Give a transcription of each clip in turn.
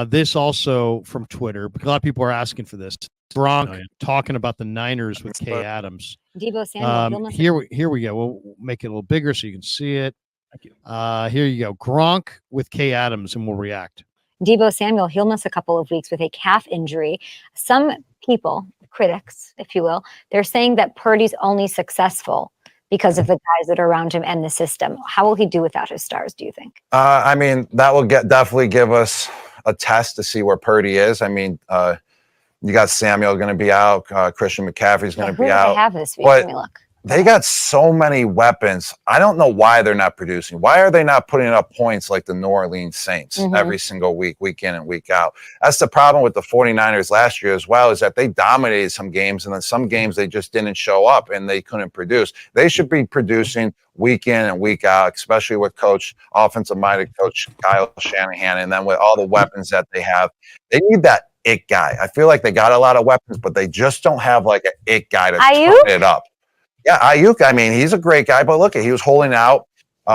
This also from Twitter, because a lot of people are asking for this. Gronk talking about the Niners with Kay Adams. Debo Samuel. Here we go. We'll make it a little bigger so you can see it. Thank you. Here you go. Gronk with Kay Adams, and we'll react. Debo Samuel, he'll miss a couple of weeks with a calf injury. Some people, critics, if you will, they're saying that Purdy's only successful because of the guys that are around him and the system. How will he do without his stars, do you think? I mean, that will definitely give us a test to see where Purdy is. I mean, you got Samuel going to be out. Christian McCaffrey's going to be out. Who do they have this week? But Let me look. they got so many weapons. I don't know why they're not producing. Why are they not putting up points like the New Orleans Saints every single week in and week out? That's the problem with the 49ers last year as well, is that they dominated some games, and then some games they just didn't show up and they couldn't produce. They should be producing week in and week out, especially with offensive-minded coach Kyle Shanahan, and then with all the weapons that they have. They need that it guy. I feel like they got a lot of weapons, but they just don't have like an it guy to turn it up. Yeah, Ayuk, I mean, he's a great guy, but look, he was holding out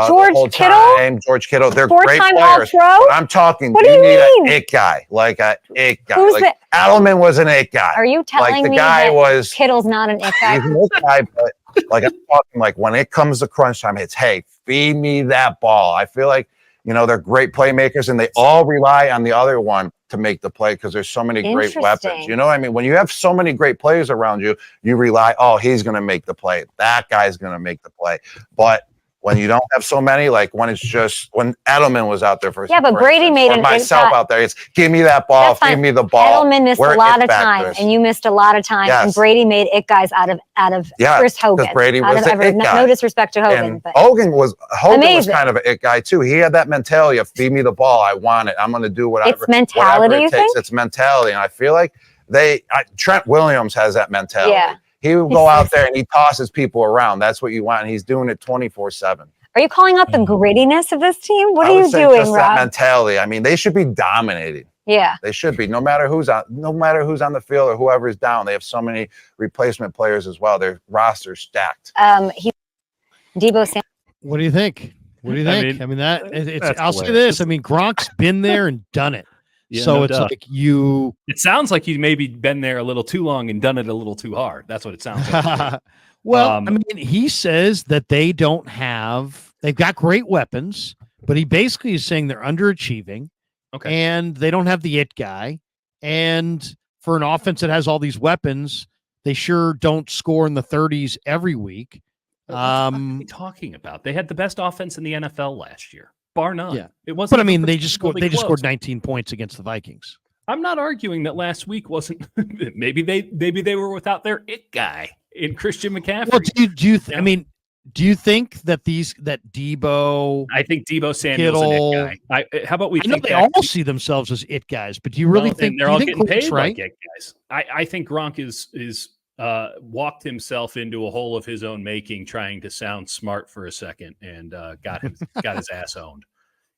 George the whole Kittle? time. George Kittle, they're Four-time great players. All-Pro? But I'm talking, What do you need mean? an it guy, like an it guy. Who's like Edelman was an it guy. Are you telling like the me guy that was, Kittle's not an it guy? he's an it guy, but like I'm talking like when it comes to crunch time, it's, hey, feed me that ball. I feel like, you know, they're great playmakers, and they all rely on the other one to make the play because there's so many great weapons. You know what I mean? When you have so many great players around you, you rely, oh, he's going to make the play. That guy's going to make the play. But when you don't have so many, like when it's just when Edelman was out there for but Brady made it myself out there. It's give me that ball, feed me the ball. Edelman missed a lot of time, and you missed a lot of time. Yes. And Brady made it guys out of Chris Hogan. Brady was the it guy. No disrespect to Hogan, and but Hogan was kind of an it guy too. He had that mentality of feed me the ball, I want it, I'm going to do whatever. It's mentality. Whatever it takes. It's mentality, and I feel like Trent Williams has that mentality. Yeah. He will go out there and he tosses people around. That's what you want, and he's doing it 24/7. Are you calling out the grittiness of this team? What are you doing, just Rob? that mentality. I mean, they should be dominating. Yeah, they should be. No matter who's on the field or whoever's down, they have so many replacement players as well. Their roster's stacked. Debo Samuel. What do you think? What do you think? I mean I'll say this. I mean, Gronk's been there and done it. Yeah, so no it's doubt. like you. It sounds like he's maybe been there a little too long and done it a little too hard. That's what it sounds like. Well, I mean, he says that they've got great weapons, but he basically is saying they're underachieving. Okay. And they don't have the it guy. And for an offense that has all these weapons, they sure don't score in the 30s every week. What are you talking about? They had the best offense in the NFL last year, bar none. Yeah. It wasn't. But I mean, they just scored 19 points against the Vikings. I'm not arguing that last week wasn't. maybe they were without their it guy in Christian McCaffrey. Well, do you think that Debo? I think Debo Samuel's an it guy. How about we? I know they all see themselves as it guys, but do you really think they're all getting paid right? like it guys? I think Gronk is walked himself into a hole of his own making, trying to sound smart for a second, and got his ass owned.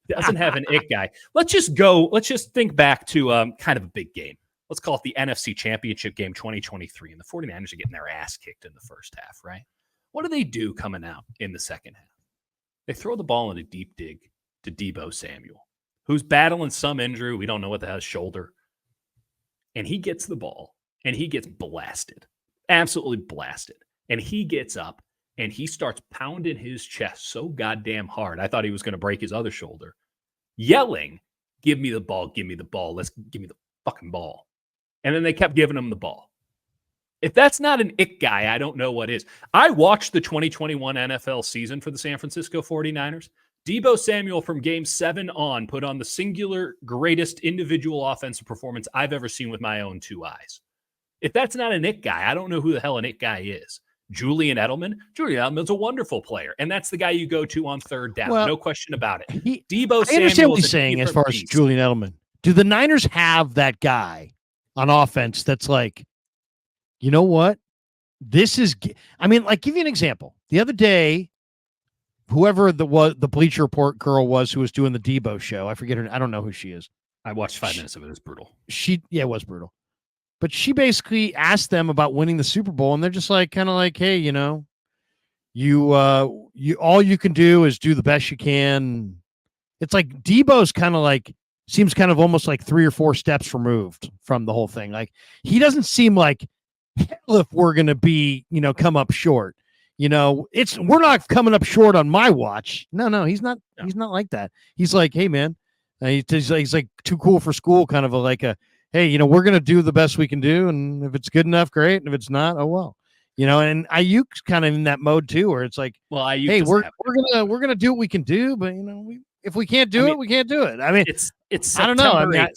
Doesn't have an it guy. Let's just think back to kind of a big game. Let's call it the NFC Championship game 2023. And the 49ers are getting their ass kicked in the first half, right? What do they do coming out in the second half? They throw the ball in a deep dig to Debo Samuel, who's battling some injury. We don't know what the hell's shoulder. And he gets the ball and he gets blasted, absolutely blasted. And he gets up and he starts pounding his chest so goddamn hard. I thought he was going to break his other shoulder, yelling, give me the ball, give me the ball. Give me the fucking ball. And then they kept giving him the ball. If that's not an it guy, I don't know what is. I watched the 2021 NFL season for the San Francisco 49ers. Debo Samuel from game 7 on put on the singular greatest individual offensive performance I've ever seen with my own two eyes. If that's not an it guy, I don't know who the hell an it guy is. Julian Edelman's a wonderful player, and that's the guy you go to on third down. Well, no question about it. Debo Samuel. I understand what he's saying as far as Julian Edelman. Do the Niners have that guy on offense that's like, you know what? This is, I mean, like, give you an example. The other day, whoever the Bleacher Report girl was who was doing the Debo show, I forget her. I don't know who she is. I watched 5 minutes of it. It was brutal. It was brutal. But she basically asked them about winning the Super Bowl, and they're just like, kind of like, hey, you know, you all you can do is do the best you can. It's like Debo's kind of like, seems kind of almost like 3 or 4 steps removed from the whole thing. Like he doesn't seem like, hell, if we're going to be, come up short, we're not coming up short on my watch. No, he's not. No. He's not like that. He's like, hey man, he's like too cool for school, kind of hey, we're going to do the best we can do. And if it's good enough, great. And if it's not, oh, well, and Ayuk's kind of in that mode too, where it's like, well, Ayuk hey, we're going to do what we can do. But, if we can't do it, we can't do it. I mean, it's I don't know. September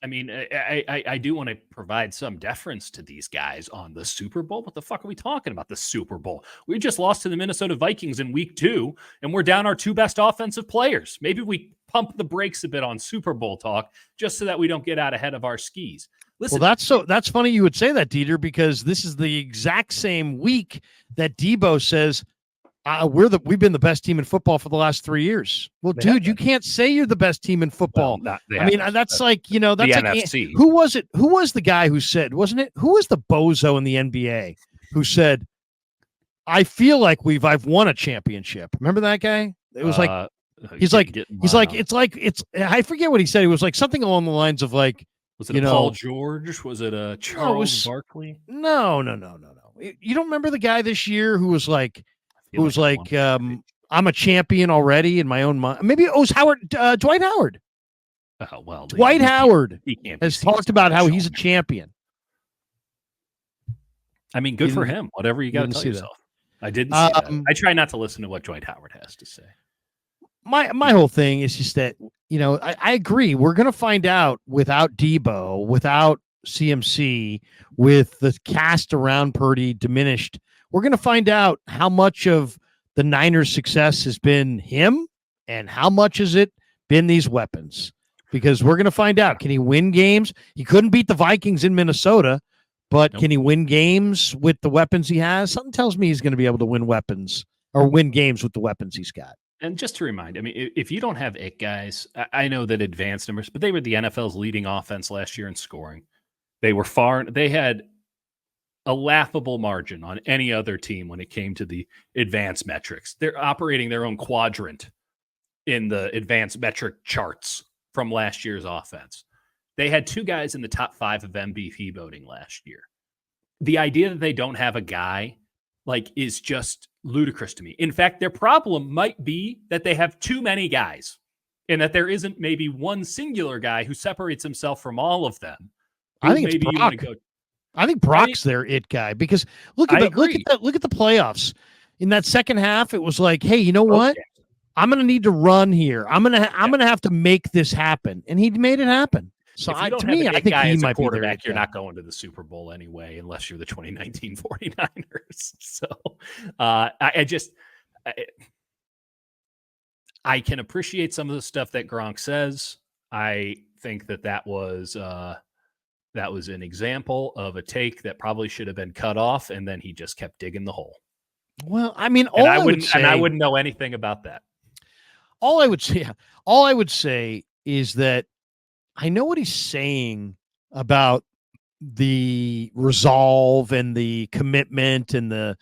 18th. I do want to provide some deference to these guys on the Super Bowl. What the fuck are we talking about? The Super Bowl. We just lost to the Minnesota Vikings in week 2, and we're down our 2 best offensive players. Maybe we pump the brakes a bit on Super Bowl talk just so that we don't get out ahead of our skis. Listen, well, that's funny you would say that, Dieter, because this is the exact same week that Debo says, we've been the best team in football for the last 3 years. Well, dude, you can't say you're the best team in football. Well, that's like, that's the like NFC. Who was it? Who was the guy who said, wasn't it? Who was the bozo in the NBA who said, I feel like I've won a championship. Remember that guy? It was like, I forget what he said. It was like something along the lines of like, was it Paul George? Was it a Charles Barkley? No. You don't remember the guy this year who was like, I'm a champion already in my own mind. Maybe it was Dwight Howard. Oh, well, Dwight Howard has talked about how he's a champion. I mean, good for him. Whatever you got to tell yourself. I didn't see that. I try not to listen to what Dwight Howard has to say. My whole thing is just that, I agree. We're going to find out without Debo, without CMC, with the cast around Purdy diminished. We're going to find out how much of the Niners' success has been him and how much has it been these weapons. Because we're going to find out. Can he win games? He couldn't beat the Vikings in Minnesota, but can he win games with the weapons he has? Something tells me he's going to be able to win games with the weapons he's got. And just to remind, if you don't have it guys, I know that advanced numbers, but they were the NFL's leading offense last year in scoring. They had a laughable margin on any other team when it came to the advanced metrics. They're operating their own quadrant in the advanced metric charts from last year's offense. They had 2 guys in the top 5 of MVP voting last year. The idea that they don't have a guy is just ludicrous to me. In fact, their problem might be that they have too many guys and that there isn't maybe one singular guy who separates himself from all of them. I think it's Brock. I think Brock's their it guy because look at the playoffs. In that second half, it was like, hey, you know what? I'm going to need to run here. I'm going to have to make this happen, and he made it happen. So I think he might be their quarterback. You're not going to the Super Bowl anyway, unless you're the 2019 49ers. So I can appreciate some of the stuff that Gronk says. I think that was an example of a take that probably should have been cut off, and then he just kept digging the hole. Well, I mean, I wouldn't know anything about that. All I would say is that I know what he's saying about the resolve and the commitment and the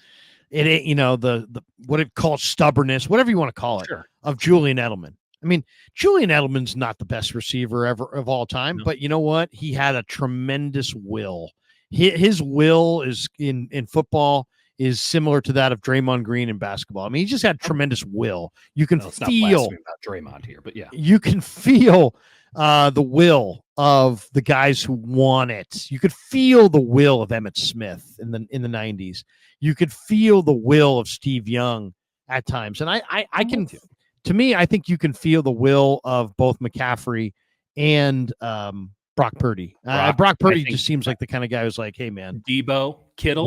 what it calls stubbornness, whatever you want to call it, of Julian Edelman. I mean, Julian Edelman's not the best receiver ever of all time, but you know what? He had a tremendous will. His will is in football is similar to that of Draymond Green in basketball. I mean, he just had tremendous will. You can feel about Draymond here, but yeah, you can feel the will of the guys who won it. You could feel the will of Emmitt Smith in the 90s. You could feel the will of Steve Young at times, and I can. To me, I think you can feel the will of both McCaffrey and Brock Purdy. Brock Purdy just seems like the kind of guy who's like, hey, man. Debo, Kittle.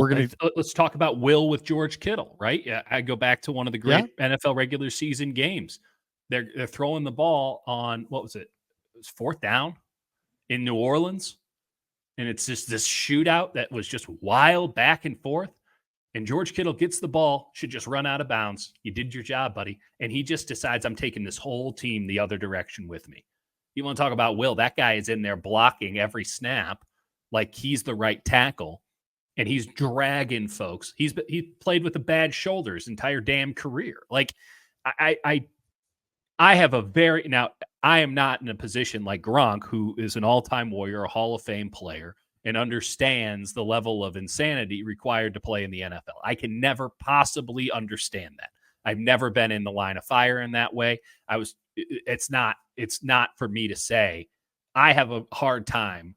Let's talk about will with George Kittle, right? Yeah, I go back to one of the great NFL regular season games. They're throwing the ball on, what was it? It was 4th down in New Orleans. And it's just this shootout that was just wild back and forth. And George Kittle gets the ball, should just run out of bounds. You did your job, buddy. And he just decides, I'm taking this whole team the other direction with me. You want to talk about will? That guy is in there blocking every snap like he's the right tackle. And he's dragging folks. He played with a bad shoulder his entire damn career. Like, I I am not in a position like Gronk, who is an all-time warrior, a Hall of Fame player, and understands the level of insanity required to play in the NFL. I can never possibly understand that. I've never been in the line of fire in that way. It's not for me to say. I have a hard time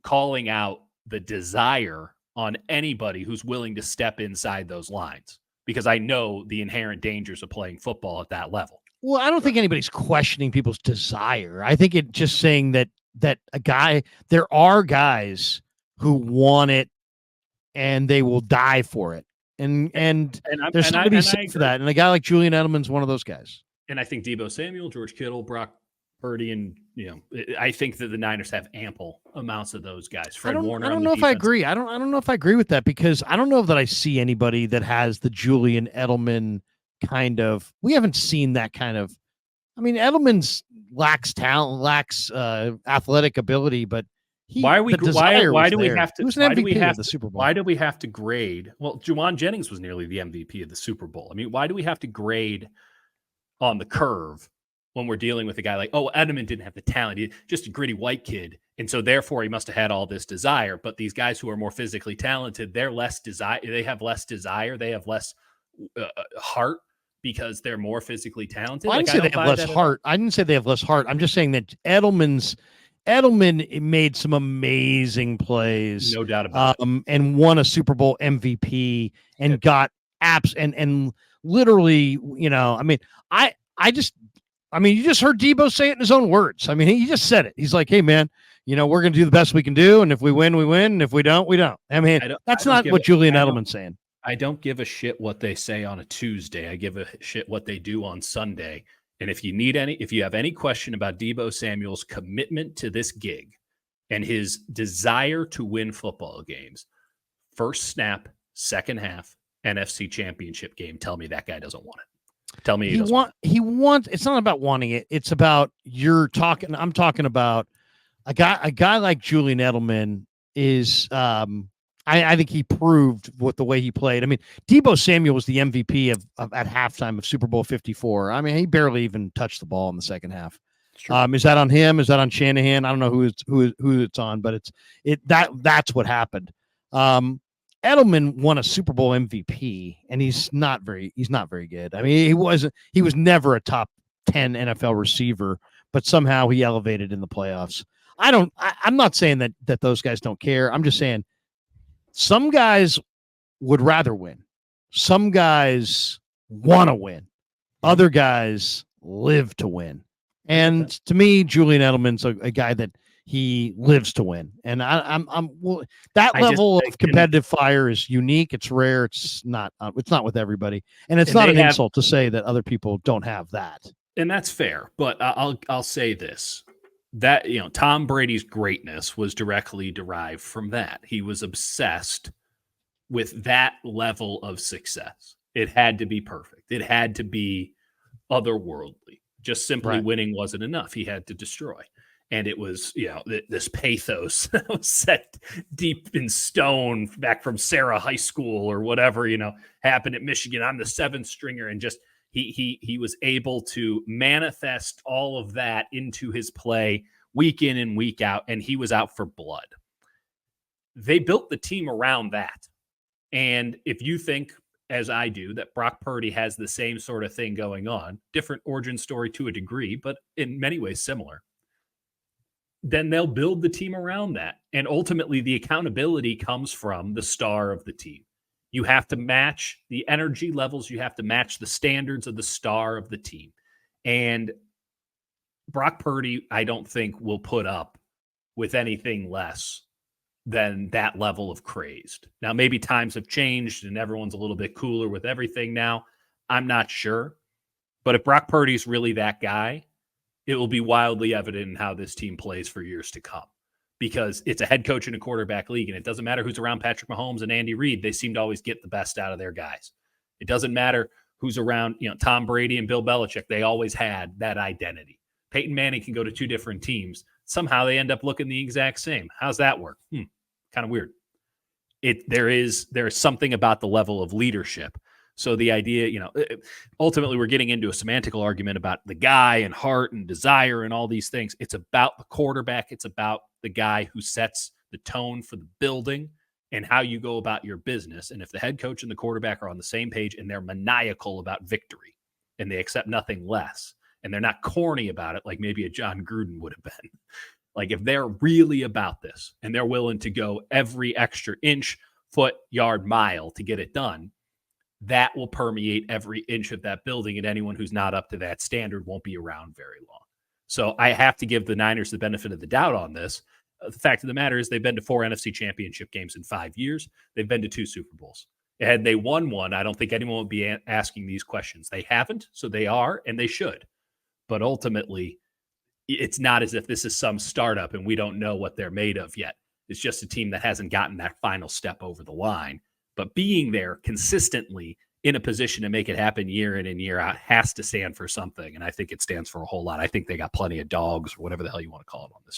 calling out the desire on anybody who's willing to step inside those lines, because I know the inherent dangers of playing football at that level. Well, I don't think anybody's questioning people's desire. I think it just saying that there are guys who want it and they will die for it. And there's something to be said for that. And a guy like Julian Edelman's one of those guys. And I think Debo Samuel, George Kittle, Brock Purdy, and I think that the Niners have ample amounts of those guys. Fred Warner. I don't know if I agree. I don't know if I agree with that, because I don't know that I see anybody that has the Julian Edelman kind of. We haven't seen that kind of. I mean, Edelman's lacks talent, lacks athletic ability, but why do we have to? Who's an MVP of the Super Bowl? Why do we have to grade? Well, Juwan Jennings was nearly the MVP of the Super Bowl. I mean, why do we have to grade on the curve when we're dealing with a guy like, Edelman didn't have the talent, he's just a gritty white kid, and so therefore he must have had all this desire. But these guys who are more physically talented, they have less desire, they have less heart, because they're more physically talented. Well, I didn't say they have less heart. I didn't say they have less heart. I'm just saying that Edelman made some amazing plays, no doubt about it, and won a Super Bowl MVP and got apps and literally, I mean, you just heard Debo say it in his own words. I mean, he just said it. He's like, hey, man, we're going to do the best we can do. And if we win, we win. And if we don't, we don't. I mean, that's not what Julian Edelman's saying. I don't give a shit what they say on a Tuesday. I give a shit what they do on Sunday. And if you have any question about Debo Samuel's commitment to this gig and his desire to win football games, first snap, second half, NFC Championship game, tell me that guy doesn't want it. Tell me he wants. It's not about wanting it. It's about I'm talking about a guy like Julian Edelman is. I think he proved with the way he played. I mean, Debo Samuel was the MVP of at halftime of Super Bowl 54. I mean, he barely even touched the ball in the second half. Is that on him? Is that on Shanahan? I don't know who it's on, but that's what happened. Edelman won a Super Bowl MVP, and he's not very good. I mean, he was never a top 10 NFL receiver, but somehow he elevated in the playoffs. I'm not saying that those guys don't care. I'm just saying some guys would rather win. Some guys want to win. Other guys live to win. And to me, Julian Edelman's a guy that he lives to win. And that level of competitive fire is unique. It's rare. It's not with everybody. And it's not an insult to say that other people don't have that. And that's fair. But I'll say this. That Tom Brady's greatness was directly derived from that. He was obsessed with that level of success. It had to be perfect. It had to be otherworldly. Just simply winning wasn't enough. He had to destroy. And it was, this pathos that was set deep in stone back from Sarah High School or whatever, happened at Michigan. I'm the seventh stringer, and just he was able to manifest all of that into his play week in and week out, and he was out for blood. They built the team around that. And if you think, as I do, that Brock Purdy has the same sort of thing going on, different origin story to a degree, but in many ways similar, then they'll build the team around that. And ultimately, the accountability comes from the star of the team. You have to match the energy levels. You have to match the standards of the star of the team. And Brock Purdy, I don't think, will put up with anything less than that level of crazed. Now, maybe times have changed and everyone's a little bit cooler with everything now. I'm not sure. But if Brock Purdy's really that guy, it will be wildly evident in how this team plays for years to come. Because it's a head coach and a quarterback league, and it doesn't matter who's around Patrick Mahomes and Andy Reid. They seem to always get the best out of their guys. It doesn't matter who's around, Tom Brady and Bill Belichick. They always had that identity. Peyton Manning can go to two different teams. Somehow they end up looking the exact same. How's that work? Kind of weird. There is something about the level of leadership. So the idea, ultimately we're getting into a semantical argument about the guy and heart and desire and all these things. It's about the quarterback. It's about the guy who sets the tone for the building and how you go about your business. And if the head coach and the quarterback are on the same page and they're maniacal about victory and they accept nothing less, and they're not corny about it like maybe a John Gruden would have been. Like if they're really about this and they're willing to go every extra inch, foot, yard, mile to get it done, that will permeate every inch of that building, and anyone who's not up to that standard won't be around very long. So I have to give the Niners the benefit of the doubt on this. The fact of the matter is they've been to 4 NFC championship games in 5 years. They've been to 2 Super Bowls. Had they won one, I don't think anyone would be asking these questions. They haven't, so they are, and they should. But ultimately, it's not as if this is some startup and we don't know what they're made of yet. It's just a team that hasn't gotten that final step over the line. But being there consistently in a position to make it happen year in and year out has to stand for something. And I think it stands for a whole lot. I think they got plenty of dogs or whatever the hell you want to call it on this